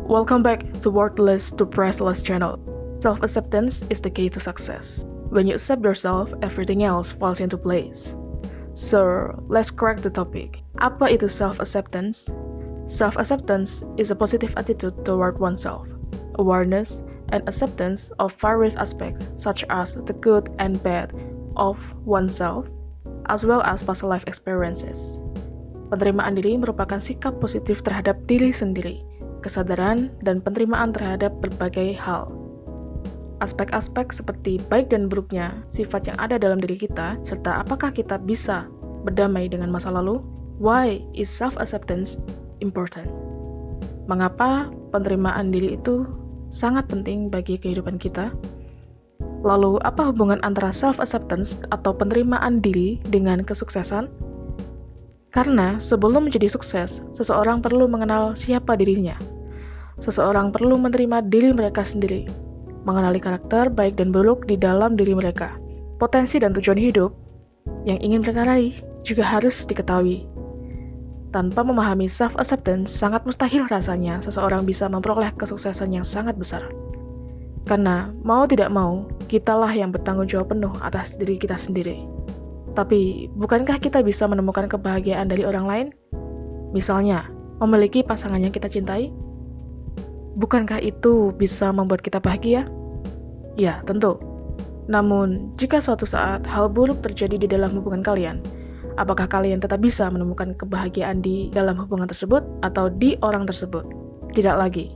Welcome back to Worthless to Priceless channel. Self-acceptance is the key to success. When you accept yourself, everything else falls into place. So, let's crack the topic. Apa itu self-acceptance? Self-acceptance is a positive attitude toward oneself, awareness, and acceptance of various aspects such as the good and bad of oneself, as well as past life experiences. Penerimaan diri merupakan sikap positif terhadap diri sendiri, kesadaran dan penerimaan terhadap berbagai hal. Aspek-aspek seperti baik dan buruknya sifat yang ada dalam diri kita, serta apakah kita bisa berdamai dengan masa lalu. Why is self-acceptance important? Mengapa penerimaan diri itu sangat penting bagi kehidupan kita? Lalu, apa hubungan antara self-acceptance atau penerimaan diri dengan kesuksesan? Karena sebelum menjadi sukses, seseorang perlu mengenal siapa dirinya. Seseorang perlu menerima diri mereka sendiri, mengenali karakter baik dan buruk di dalam diri mereka. Potensi dan tujuan hidup yang ingin mereka raih juga harus diketahui. Tanpa memahami self-acceptance, sangat mustahil rasanya seseorang bisa memperoleh kesuksesan yang sangat besar. Karena mau tidak mau, kitalah yang bertanggung jawab penuh atas diri kita sendiri. Tapi, bukankah kita bisa menemukan kebahagiaan dari orang lain? Misalnya, memiliki pasangan yang kita cintai? Bukankah itu bisa membuat kita bahagia? Ya, tentu. Namun, jika suatu saat hal buruk terjadi di dalam hubungan kalian, apakah kalian tetap bisa menemukan kebahagiaan di dalam hubungan tersebut atau di orang tersebut? Tidak lagi.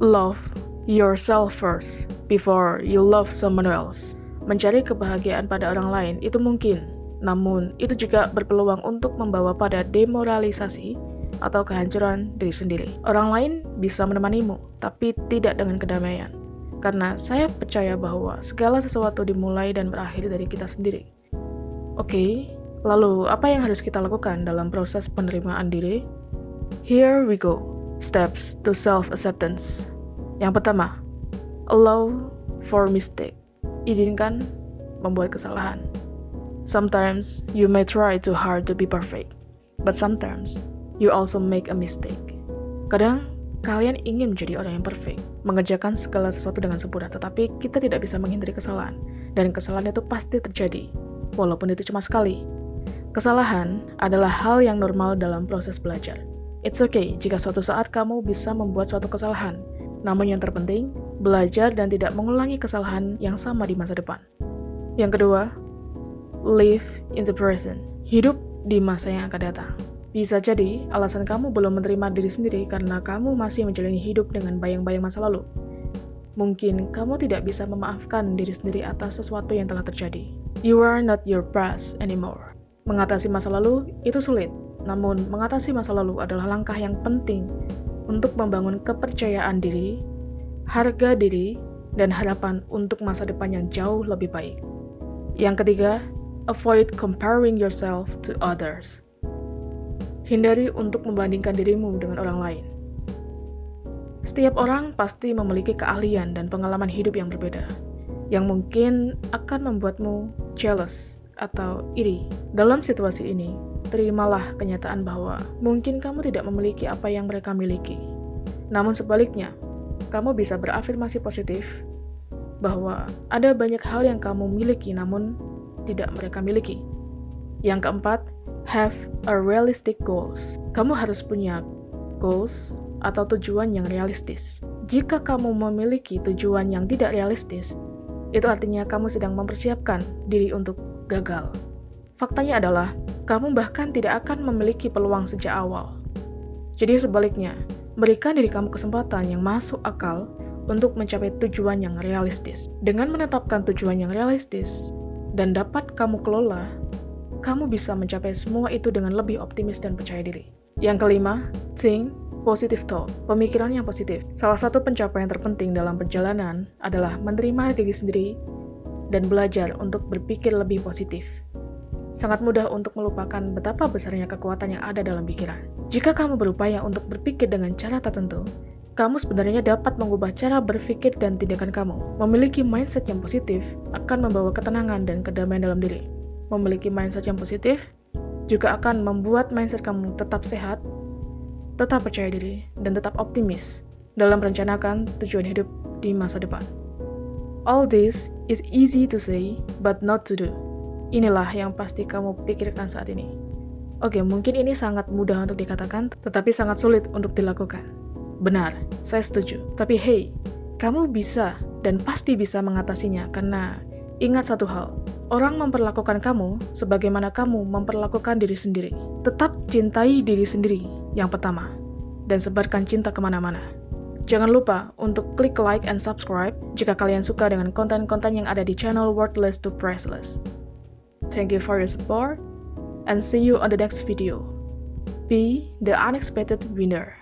Love yourself first before you love someone else. Mencari kebahagiaan pada orang lain itu mungkin, namun itu juga berpeluang untuk membawa pada demoralisasi atau kehancuran diri sendiri. Orang lain bisa menemanimu, tapi tidak dengan kedamaian. Karena saya percaya bahwa segala sesuatu dimulai dan berakhir dari kita sendiri. Oke, lalu apa yang harus kita lakukan dalam proses penerimaan diri? Here we go. Steps to self-acceptance. Yang pertama, allow for mistake. Izinkan membuat kesalahan. Sometimes you may try too hard to be perfect, but sometimes you also make a mistake. Kadang kalian ingin menjadi orang yang perfect, mengerjakan segala sesuatu dengan sempurna, tetapi kita tidak bisa menghindari kesalahan, dan kesalahan itu pasti terjadi, walaupun itu cuma sekali. Kesalahan adalah hal yang normal dalam proses belajar. It's okay jika suatu saat kamu bisa membuat suatu kesalahan, namun yang terpenting, belajar dan tidak mengulangi kesalahan yang sama di masa depan. Yang kedua, live in the present. Hidup di masa yang akan datang. Bisa jadi, alasan kamu belum menerima diri sendiri karena kamu masih menjalani hidup dengan bayang-bayang masa lalu. Mungkin kamu tidak bisa memaafkan diri sendiri atas sesuatu yang telah terjadi. You are not your past anymore. Mengatasi masa lalu itu sulit, namun mengatasi masa lalu adalah langkah yang penting untuk membangun kepercayaan diri, harga diri, dan harapan untuk masa depan yang jauh lebih baik. Yang ketiga, avoid comparing yourself to others. Hindari untuk membandingkan dirimu dengan orang lain. Setiap orang pasti memiliki keahlian dan pengalaman hidup yang berbeda, yang mungkin akan membuatmu jealous atau iri. Dalam situasi ini, terimalah kenyataan bahwa mungkin kamu tidak memiliki apa yang mereka miliki. Namun sebaliknya, kamu bisa berafirmasi positif bahwa ada banyak hal yang kamu miliki namun tidak mereka miliki. Yang keempat, have a realistic goals. Kamu harus punya goals atau tujuan yang realistis. Jika kamu memiliki tujuan yang tidak realistis, itu artinya kamu sedang mempersiapkan diri untuk gagal. Faktanya adalah, kamu bahkan tidak akan memiliki peluang sejak awal. Jadi sebaliknya, berikan diri kamu kesempatan yang masuk akal untuk mencapai tujuan yang realistis. Dengan menetapkan tujuan yang realistis dan dapat kamu kelola, kamu bisa mencapai semua itu dengan lebih optimis dan percaya diri. Yang kelima, think positive thought, pemikiran yang positif. Salah satu pencapaian terpenting dalam perjalanan adalah menerima diri sendiri dan belajar untuk berpikir lebih positif. Sangat mudah untuk melupakan betapa besarnya kekuatan yang ada dalam pikiran. Jika kamu berupaya untuk berpikir dengan cara tertentu, kamu sebenarnya dapat mengubah cara berpikir dan tindakan kamu. Memiliki mindset yang positif akan membawa ketenangan dan kedamaian dalam diri. Memiliki mindset yang positif juga akan membuat mindset kamu tetap sehat, tetap percaya diri, dan tetap optimis. dalam merencanakan tujuan hidup di masa depan. All this is easy to say, but not to do. Inilah yang pasti kamu pikirkan saat ini. Oke, mungkin ini sangat mudah untuk dikatakan, tetapi sangat sulit untuk dilakukan. Benar, saya setuju. Tapi hey, kamu bisa dan pasti bisa mengatasinya karena ingat satu hal. Orang memperlakukan kamu sebagaimana kamu memperlakukan diri sendiri. Tetap cintai diri sendiri yang pertama, dan sebarkan cinta kemana-mana. Jangan lupa untuk klik like and subscribe jika kalian suka dengan konten-konten yang ada di channel Worthless to Priceless. Thank you for your support, and see you on the next video. Be the unexpected winner.